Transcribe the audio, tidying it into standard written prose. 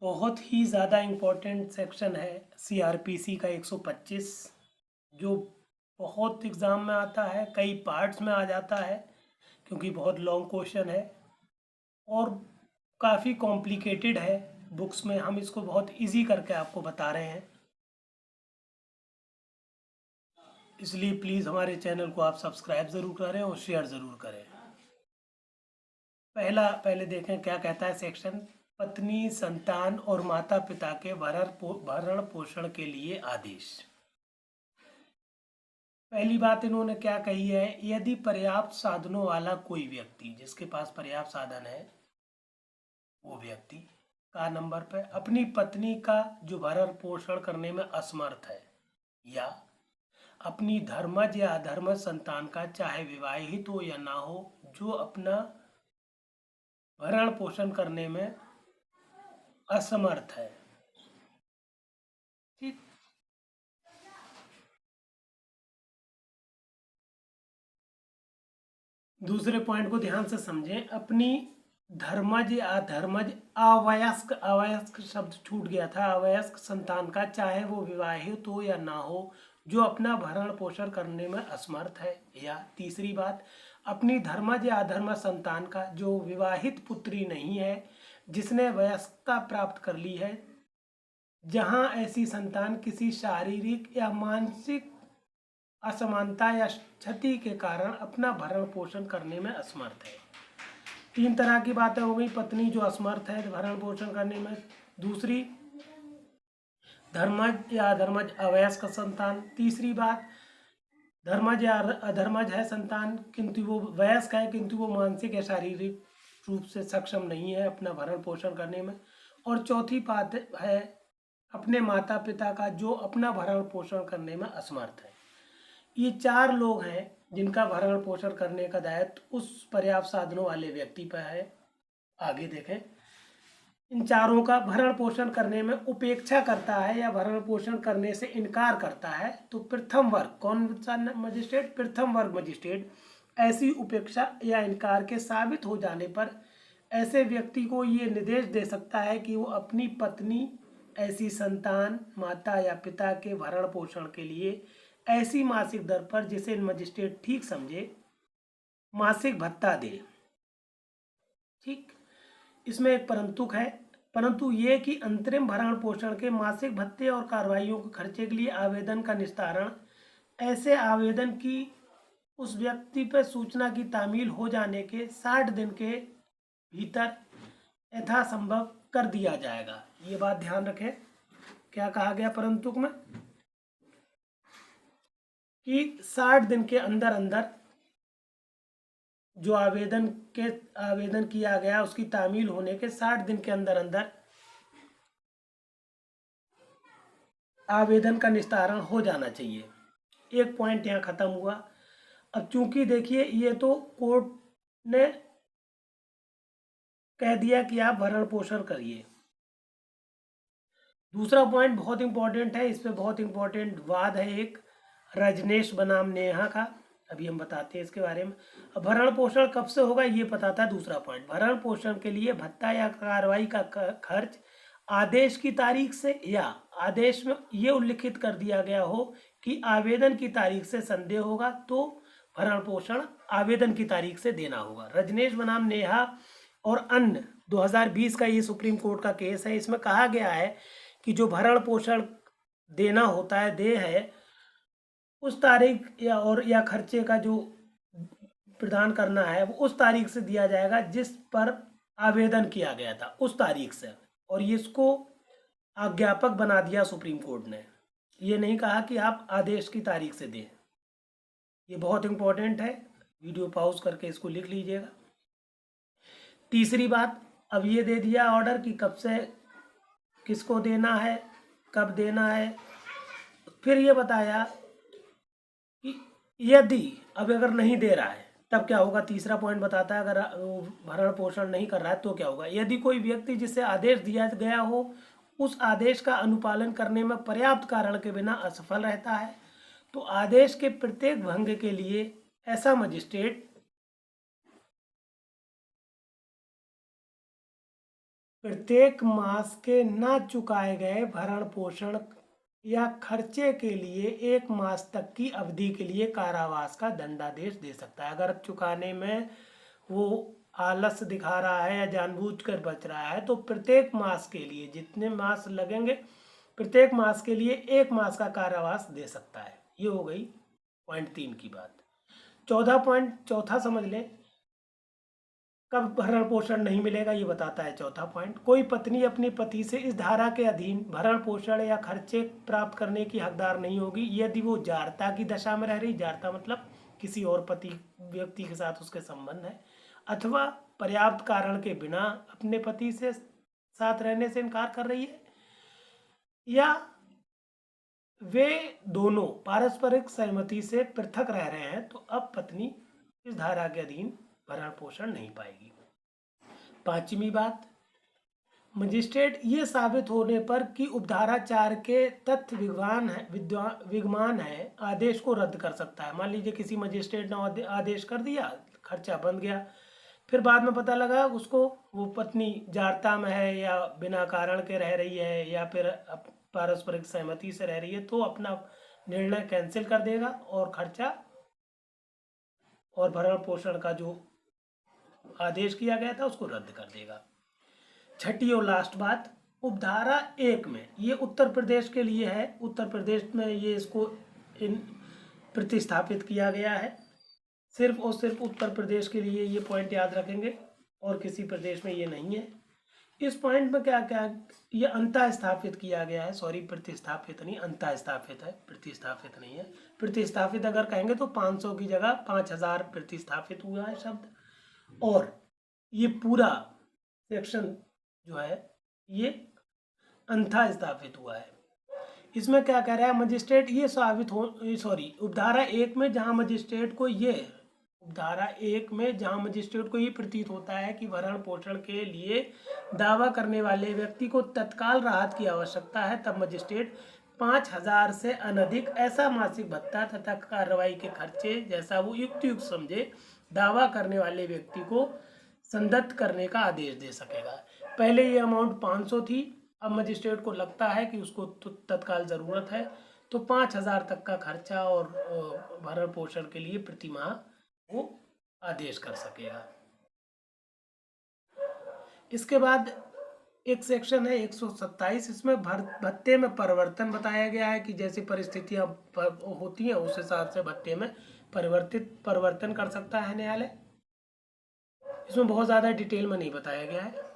बहुत ही ज़्यादा important section है सीआरपीसी का 125, जो बहुत एग्ज़ाम में आता है, कई पार्ट्स में आ जाता है क्योंकि बहुत लॉन्ग क्वेश्चन है और काफ़ी कॉम्प्लिकेटेड है। बुक्स में हम इसको बहुत इजी करके आपको बता रहे हैं, इसलिए प्लीज़ हमारे चैनल को आप सब्सक्राइब ज़रूर करें और शेयर ज़रूर करें। पहले देखें क्या कहता है सेक्शन। पत्नी, संतान और माता पिता के भरण पोषण के लिए आदेश। पहली बात इन्होंने क्या कही है, यदि पर्याप्त साधनों वाला कोई व्यक्ति, जिसके पास पर्याप्त साधन है वो व्यक्ति का नंबर पे अपनी पत्नी का जो भरण पोषण करने में असमर्थ है, या अपनी धर्मज या अधर्मज संतान का, चाहे विवाहित हो या ना हो, जो अपना भरण पोषण करने में असमर्थ है। ठीक। दूसरे पॉइंट को ध्यान से समझें। अपनी धर्मज या अधर्मज अवयस्क, अवयस्क शब्द छूट गया था, अवयस्क संतान का, चाहे वो विवाहित हो या ना हो, जो अपना भरण पोषण करने में असमर्थ है। या तीसरी बात, अपनी धर्मज या अधर्मज संतान का, जो विवाहित पुत्री नहीं है, जिसने वयस्कता प्राप्त कर ली है, जहां ऐसी संतान किसी शारीरिक या मानसिक असमानता या क्षति के कारण अपना भरण पोषण करने में असमर्थ है। तीन तरह की बातें हो गई। पत्नी जो असमर्थ है भरण पोषण करने में, दूसरी धर्मज या अधर्मज अवयस्क संतान, तीसरी बात धर्मज या अधर्मज है संतान किंतु वो वयस्क है, किंतु वो मानसिक या शारीरिक रूप से सक्षम नहीं है अपना भरण पोषण करने में, और चौथी बात है अपने माता पिता का, जो अपना भरण पोषण करने में असमर्थ है। ये चार लोग हैं जिनका भरण पोषण करने का दायित्व उस पर्याप्त साधनों वाले व्यक्ति पर है। आगे देखें। इन चारों का भरण पोषण करने में उपेक्षा करता है या भरण पोषण करने से इनकार करता है तो प्रथम वर्ग, कौन सा मजिस्ट्रेट? प्रथम वर्ग मजिस्ट्रेट ऐसी उपेक्षा या इनकार के साबित हो जाने पर ऐसे व्यक्ति को ये निर्देश दे सकता है कि वो अपनी पत्नी, ऐसी संतान, माता या पिता के भरण पोषण के लिए ऐसी मासिक दर पर, जिसे मजिस्ट्रेट ठीक समझे, मासिक भत्ता दे। ठीक। इसमें एक परंतु है, परंतु ये कि अंतरिम भरण पोषण के मासिक भत्ते और कार्रवाइयों के खर्चे के लिए आवेदन का निस्तारण ऐसे आवेदन की उस व्यक्ति पर सूचना की तामील हो जाने के 60 दिन के भीतर यथासंभव कर दिया जाएगा। ये बात ध्यान रखें। क्या कहा गया परंतु में? कि 60 दिन के अंदर अंदर जो आवेदन किया गया उसकी तामील होने के 60 दिन के अंदर अंदर आवेदन का निस्तारण हो जाना चाहिए। एक पॉइंट यहाँ खत्म हुआ। अब चूंकि देखिए ये तो कोर्ट ने कह दिया कि आप भरण पोषण करिए। दूसरा पॉइंट बहुत इंपॉर्टेंट है, इस पे बहुत इंपॉर्टेंट वाद है एक रजनेश बनाम नेहा का, अभी हम बताते हैं इसके बारे में। अब भरण पोषण कब से होगा ये पता था। दूसरा पॉइंट, भरण पोषण के लिए भत्ता या कार्रवाई का खर्च आदेश की तारीख से, या आदेश में ये उल्लिखित कर दिया गया हो कि आवेदन की तारीख से संदेह होगा तो भरण पोषण आवेदन की तारीख से देना होगा। रजनेश बनाम नेहा और अन्य 2020 का ये सुप्रीम कोर्ट का केस है। इसमें कहा गया है कि जो भरण पोषण देना होता है, देय है, उस तारीख या खर्चे का जो प्रदान करना है वो उस तारीख से दिया जाएगा जिस पर आवेदन किया गया था, उस तारीख से। और ये इसको आज्ञापक बना दिया सुप्रीम कोर्ट ने। ये नहीं कहा कि आप आदेश की तारीख से दें। ये बहुत इंपॉर्टेंट है, वीडियो पॉज करके इसको लिख लीजिएगा। तीसरी बात, अब ये दे दिया ऑर्डर कि कब से किसको देना है, कब देना है। फिर ये बताया कि यदि अब अगर नहीं दे रहा है तब क्या होगा। तीसरा पॉइंट बताता है, अगर भरण पोषण नहीं कर रहा है तो क्या होगा। यदि कोई व्यक्ति जिसे आदेश दिया गया हो उस आदेश का अनुपालन करने में पर्याप्त कारण के बिना असफल रहता है तो आदेश के प्रत्येक भंग के लिए ऐसा मजिस्ट्रेट प्रत्येक मास के न चुकाए गए भरण पोषण या खर्चे के लिए 1 मास तक की अवधि के लिए कारावास का दंडादेश दे सकता है। अगर चुकाने में वो आलस दिखा रहा है या जानबूझकर बच रहा है तो प्रत्येक मास के लिए जितने मास लगेंगे प्रत्येक मास के लिए 1 मास का कारावास दे सकता है। ये हो गई पॉइंट 3 की बात। चौथा समझ लें, कब भरण पोषण नहीं मिलेगा ये बताता है चौथा पॉइंट। कोई पत्नी अपने पति से इस धारा के अधीन भरण पोषण या खर्चे प्राप्त करने की हकदार नहीं होगी यदि वो जारता की दशा में रह रही, जारता मतलब किसी और पति व्यक्ति के साथ उसके संबंध है, अथवा पर्याप्त कारण के बिना अपने पति से साथ रहने से इनकार कर रही है, या वे दोनों पारस्परिक सहमति से पृथक रह रहे हैं तो अब पत्नी इस धारा के अधीन भरण पोषण नहीं पाएगी। 5वीं बात, मजिस्ट्रेट ये साबित होने पर कि उपधारा 4 के तथ्य विद्यमान है आदेश को रद्द कर सकता है। मान लीजिए किसी मजिस्ट्रेट ने आदेश कर दिया, खर्चा बंद गया, फिर बाद में पता लगा उसको वो पत्नी जारता में है या बिना कारण के रह रही है या फिर पारस्परिक सहमति से रह रही है, तो अपना निर्णय कैंसिल कर देगा और खर्चा और भरण पोषण का जो आदेश किया गया था उसको रद्द कर देगा। 6ठी और लास्ट बात, उपधारा 1 में ये उत्तर प्रदेश के लिए है, उत्तर प्रदेश में ये इसको प्रतिस्थापित किया गया है, सिर्फ और सिर्फ उत्तर प्रदेश के लिए ये पॉइंट याद रखेंगे और किसी प्रदेश में ये नहीं है। इस पॉइंट में क्या क्या ये अंतः स्थापित किया गया है, सॉरी प्रतिस्थापित नहीं, अंतः स्थापित है, प्रतिस्थापित नहीं है। प्रतिस्थापित अगर कहेंगे तो 500 की जगह 5000 प्रतिस्थापित हुआ है शब्द, और ये पूरा सेक्शन जो है ये अंतः स्थापित हुआ है। इसमें क्या कह रहा है, मजिस्ट्रेट ये साबित हो सॉरी उपधारा 1 में जहां मजिस्ट्रेट को ये प्रतीत होता है कि भरण पोषण के लिए दावा करने वाले व्यक्ति को तत्काल राहत की आवश्यकता है, तब मजिस्ट्रेट 5000 से अनधिक ऐसा मासिक भत्ता तथा कार्रवाई के खर्चे जैसा वो युक्त समझे दावा करने वाले व्यक्ति को संदत्त करने का आदेश दे सकेगा। पहले ये अमाउंट 500 थी, अब मजिस्ट्रेट को लगता है कि उसको तत्काल ज़रूरत है तो 5000 तक का खर्चा और भरण पोषण के लिए प्रति माह वो आदेश कर सकेगा। इसके बाद एक सेक्शन है 127, इसमें भत्ते में परिवर्तन बताया गया है कि जैसी परिस्थितियां होती हैं उस हिसाब से भत्ते में परिवर्तन कर सकता है न्यायालय। इसमें बहुत ज़्यादा डिटेल में नहीं बताया गया है।